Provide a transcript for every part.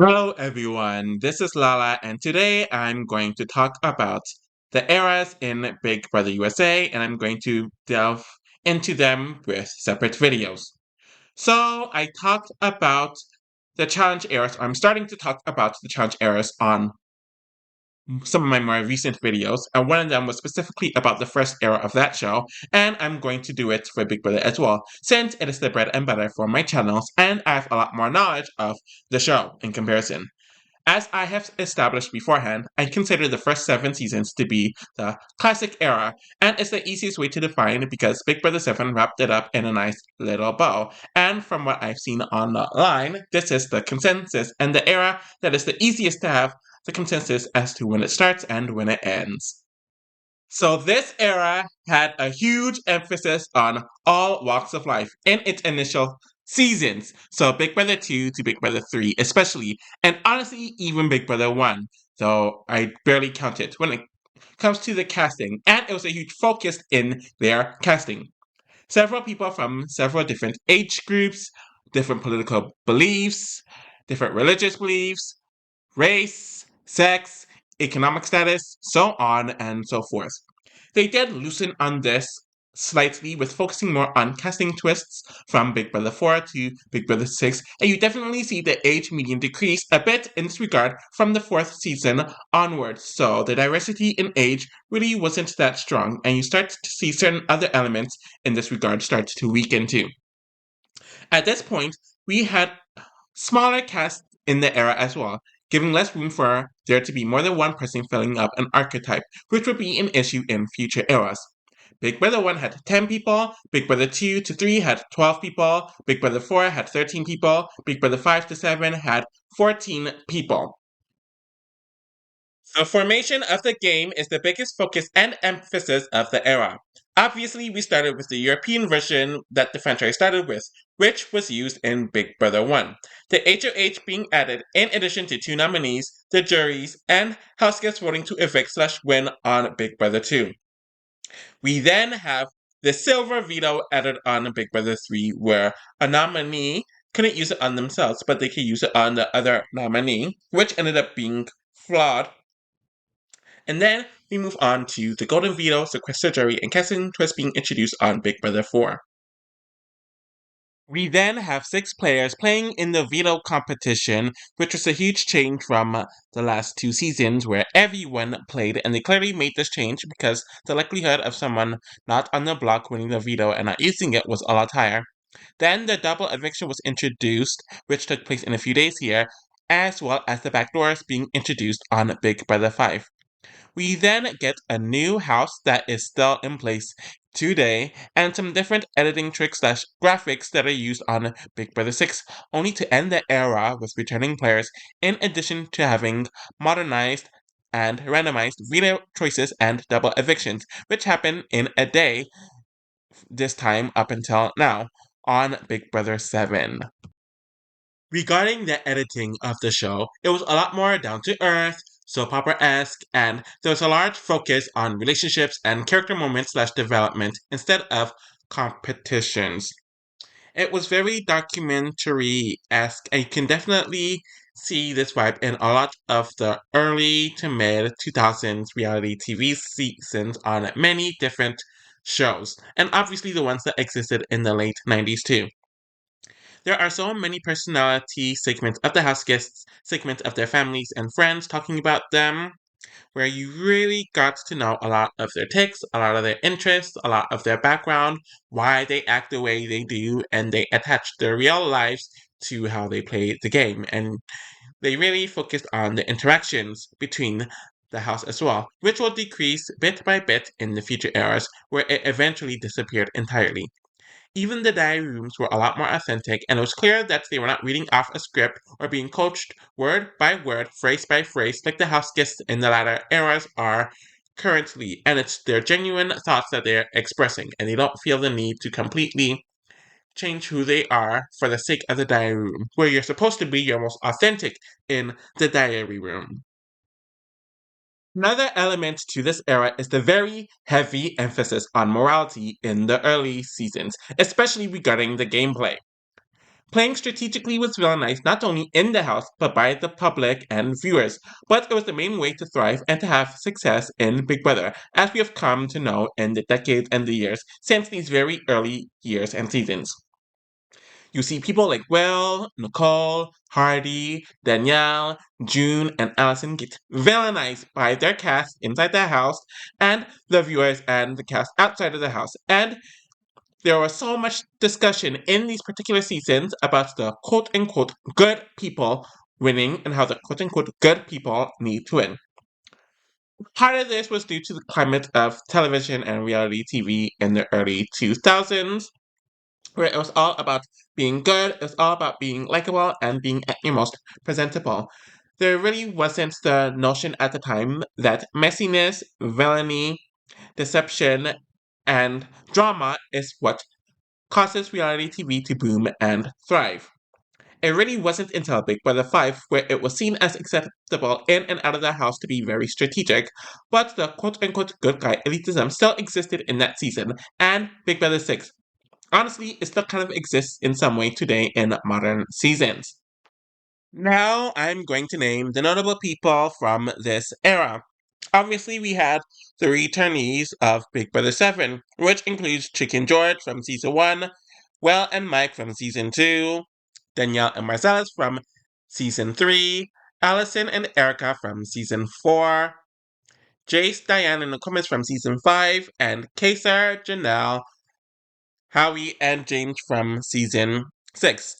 Hello everyone, this is Lala and today I'm going to talk about the eras in Big Brother USA and I'm going to delve into them with separate videos. So I talked about the challenge eras, or I'm starting to talk about the challenge eras on some of my more recent videos, and one of them was specifically about the first era of that show, and I'm going to do it for Big Brother as well, since it is the bread and butter for my channels and I have a lot more knowledge of the show in comparison. As I have established beforehand, I consider the first 7 seasons to be the classic era, and it's the easiest way to define it because Big Brother 7 wrapped it up in a nice little bow. And from what I've seen online, this is the consensus and the era that is the easiest to have the consensus as to when it starts and when it ends. So this era had a huge emphasis on all walks of life in its initial seasons. So Big Brother 2 to Big Brother 3 especially, and honestly even Big Brother 1, though I barely count it when it comes to the casting, and it was a huge focus in their casting. Several people from several different age groups, different political beliefs, different religious beliefs, race, sex, economic status, so on and so forth. They did loosen on this slightly with focusing more on casting twists from Big Brother 4 to Big Brother 6, and you definitely see the age median decrease a bit in this regard from the 4th season onwards. So the diversity in age really wasn't that strong, and you start to see certain other elements in this regard start to weaken too. At this point, we had smaller casts in the era as well, giving less room for there to be more than one person filling up an archetype, which would be an issue in future eras. Big Brother 1 had 10 people, Big Brother 2 to 3 had 12 people, Big Brother 4 had 13 people, Big Brother 5 to 7 had 14 people. The formation of the game is the biggest focus and emphasis of the era. Obviously, we started with the European version that the franchise started with, which was used in Big Brother 1. The HOH being added in addition to 2 nominees, the juries, and house guests voting to evict/win on Big Brother 2. We then have the silver veto added on Big Brother 3, where a nominee couldn't use it on themselves, but they could use it on the other nominee, which ended up being flawed. And then we move on to the Golden Veto, Sequester Jury, and Casting Twist being introduced on Big Brother 4. We then have 6 players playing in the veto competition, which was a huge change from the last 2 seasons where everyone played, and they clearly made this change because the likelihood of someone not on the block winning the veto and not using it was a lot higher. Then the double eviction was introduced, which took place in a few days here, as well as the backdoors being introduced on Big Brother 5. We then get a new house that is still in place today, and some different editing tricks/graphics that are used on Big Brother 6, only to end the era with returning players, in addition to having modernized and randomized veto choices and double evictions, which happen in a day this time up until now on Big Brother 7. Regarding the editing of the show, it was a lot more down to earth, soap opera-esque, and there was a large focus on relationships and character moments/development instead of competitions. It was very documentary-esque, and you can definitely see this vibe in a lot of the early to mid 2000s reality TV seasons on many different shows, and obviously the ones that existed in the late 90s too. There are so many personality segments of the house guests, segments of their families and friends talking about them, where you really got to know a lot of their ticks, a lot of their interests, a lot of their background, why they act the way they do, and they attach their real lives to how they play the game. And they really focused on the interactions between the house as well, which will decrease bit by bit in the future eras, where it eventually disappeared entirely. Even the diary rooms were a lot more authentic, and it was clear that they were not reading off a script or being coached word by word, phrase by phrase, like the house guests in the latter eras are currently. And it's their genuine thoughts that they're expressing, and they don't feel the need to completely change who they are for the sake of the diary room, where you're supposed to be your most authentic in the diary room. Another element to this era is the very heavy emphasis on morality in the early seasons, especially regarding the gameplay. Playing strategically was villainized not only in the house, but by the public and viewers, but it was the main way to thrive and to have success in Big Brother, as we have come to know in the decades and the years since these very early years and seasons. You see people like Will, Nicole, Hardy, Danielle, June, and Allison get villainized by their cast inside the house and the viewers and the cast outside of the house. And there was so much discussion in these particular seasons about the quote unquote good people winning and how the quote unquote good people need to win. Part of this was due to the climate of television and reality TV in the early 2000s, where it was all about being good, it was all about being likable and being at your most presentable. There really wasn't the notion at the time that messiness, villainy, deception, and drama is what causes reality TV to boom and thrive. It really wasn't until Big Brother 5 where it was seen as acceptable in and out of the house to be very strategic, but the quote unquote good guy elitism still existed in that season, and Big Brother 6. Honestly, it still kind of exists in some way today in modern seasons. Now I'm going to name the notable people from this era. Obviously, we had the returnees of Big Brother 7, which includes Chicken George from season 1, Well and Mike from season 2, Danielle and Marcellus from season 3, Allison and Erica from season 4, Jace, Diane, and Nokomis from season 5, and Kaysar, Janelle, Howie, and James from season 6.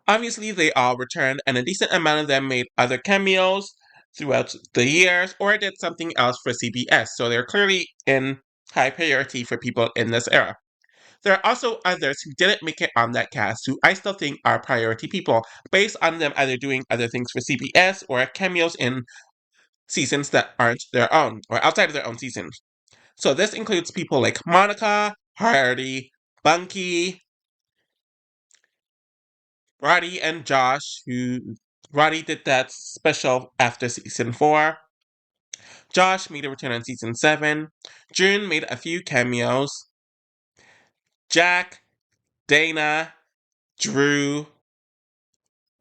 Obviously, they all returned, and a decent amount of them made other cameos throughout the years or did something else for CBS, so they're clearly in high priority for people in this era. There are also others who didn't make it on that cast who I still think are priority people, based on them either doing other things for CBS or cameos in seasons that aren't their own, or outside of their own seasons. So this includes people like Monica, Hardy, Bunky, Roddy and Josh, who Roddy did that special after season 4. Josh made a return on season 7. June made a few cameos. Jack, Dana, Drew,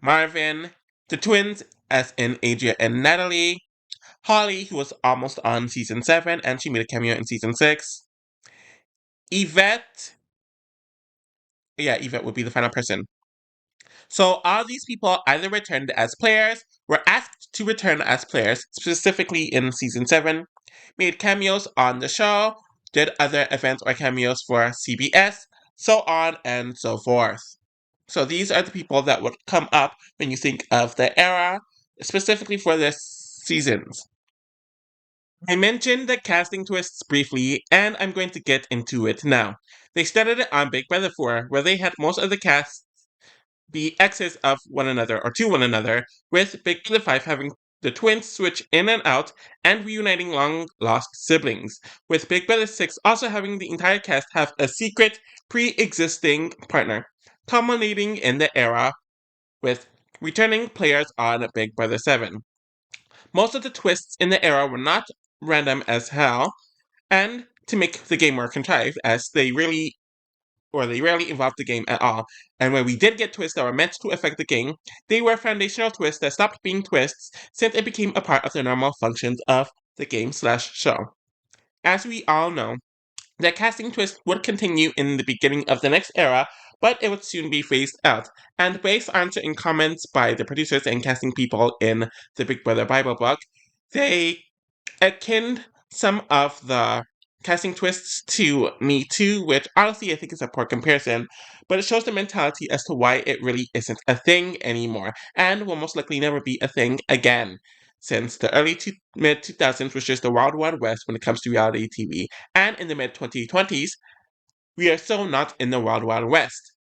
Marvin, the twins, as in Adria and Natalie. Holly, who was almost on season 7, and she made a cameo in season 6. Yvette. Yeah, Yvette would be the final person. So all these people either returned as players, were asked to return as players, specifically in season 7, made cameos on the show, did other events or cameos for CBS, so on and so forth. So these are the people that would come up when you think of the era, specifically for this seasons. I mentioned the casting twists briefly, and I'm going to get into it now. They started it on Big Brother 4, where they had most of the cast be exes of one another or to one another, with Big Brother 5 having the twins switch in and out and reuniting long lost siblings, with Big Brother 6 also having the entire cast have a secret pre existing partner, culminating in the era with returning players on Big Brother 7. Most of the twists in the era were not random as hell, and to make the game more contrived, as they rarely involved the game at all. And when we did get twists that were meant to affect the game, they were foundational twists that stopped being twists since it became a part of the normal functions of the game/show. As we all know, the casting twist would continue in the beginning of the next era, but it would soon be phased out. And based on certain comments by the producers and casting people in the Big Brother Bible book, they akin some of the casting twists to Me Too, which honestly I think is a poor comparison, but it shows the mentality as to why it really isn't a thing anymore, and will most likely never be a thing again, since the mid 2000s was just the wild wild west when it comes to reality TV, and in the mid 2020s, we are still not in the wild wild west.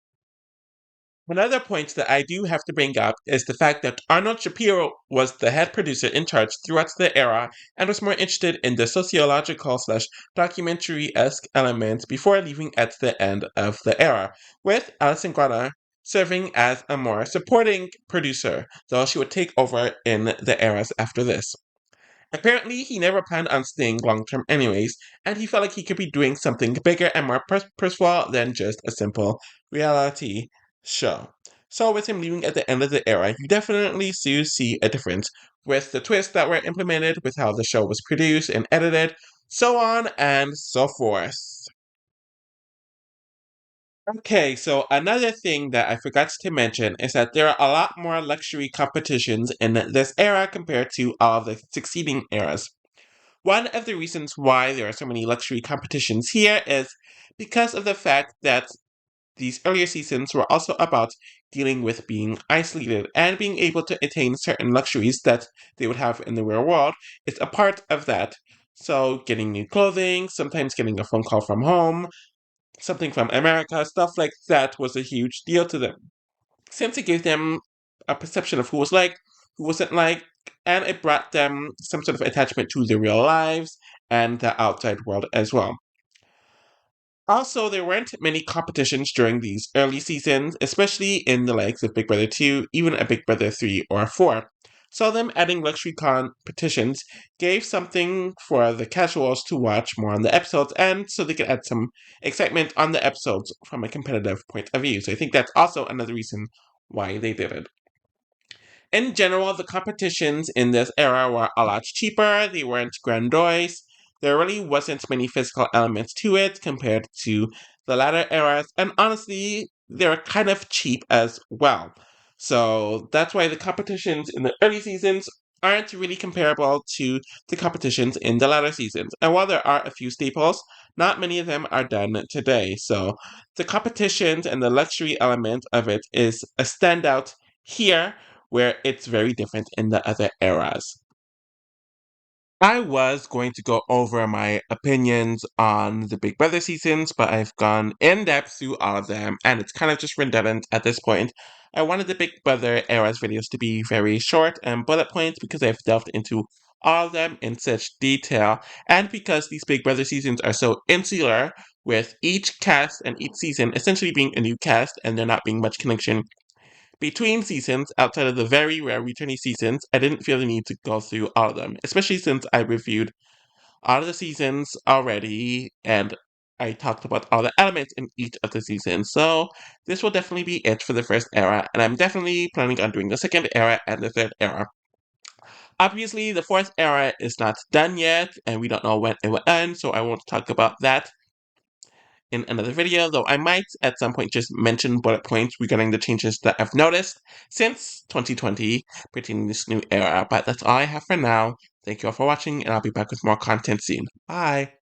Another point that I do have to bring up is the fact that Arnold Shapiro was the head producer in charge throughout the era and was more interested in the sociological slash documentary-esque elements before leaving at the end of the era, with Alison Guana serving as a more supporting producer, though she would take over in the eras after this. Apparently, he never planned on staying long-term anyways, and he felt like he could be doing something bigger and more purposeful than just a simple reality Sure. So with him leaving at the end of the era, you definitely do see a difference with the twists that were implemented, with how the show was produced and edited, so on and so forth. Okay, so another thing that I forgot to mention is that there are a lot more luxury competitions in this era compared to all of the succeeding eras. One of the reasons why there are so many luxury competitions here is because of the fact that these earlier seasons were also about dealing with being isolated, and being able to attain certain luxuries that they would have in the real world is a part of that. So, getting new clothing, sometimes getting a phone call from home, something from America, stuff like that was a huge deal to them. Since it gave them a perception of who was like, who wasn't like, and it brought them some sort of attachment to their real lives and the outside world as well. Also, there weren't many competitions during these early seasons, especially in the likes of Big Brother 2, even a Big Brother 3 or 4. So, them adding luxury competitions gave something for the casuals to watch more on the episodes, and so they could add some excitement on the episodes from a competitive point of view. So, I think that's also another reason why they did it. In general, the competitions in this era were a lot cheaper, they weren't grandiose, there really wasn't many physical elements to it compared to the latter eras, and honestly, they were kind of cheap as well. So that's why the competitions in the early seasons aren't really comparable to the competitions in the latter seasons. And while there are a few staples, not many of them are done today. So the competitions and the luxury element of it is a standout here, where it's very different in the other eras. I was going to go over my opinions on the Big Brother seasons, but I've gone in depth through all of them, and it's kind of just redundant at this point. I wanted the Big Brother eras videos to be very short and bullet points because I've delved into all of them in such detail, and because these Big Brother seasons are so insular, with each cast and each season essentially being a new cast and there not being much connection between seasons, outside of the very rare returning seasons, I didn't feel the need to go through all of them, especially since I reviewed all of the seasons already and I talked about all the elements in each of the seasons. So this will definitely be it for the first era, and I'm definitely planning on doing the second era and the third era. Obviously, the fourth era is not done yet, and we don't know when it will end, so I won't talk about that in another video, though I might at some point just mention bullet points regarding the changes that I've noticed since 2020 pertaining to this new era. But that's all I have for now. Thank you all for watching, and I'll be back with more content soon. Bye!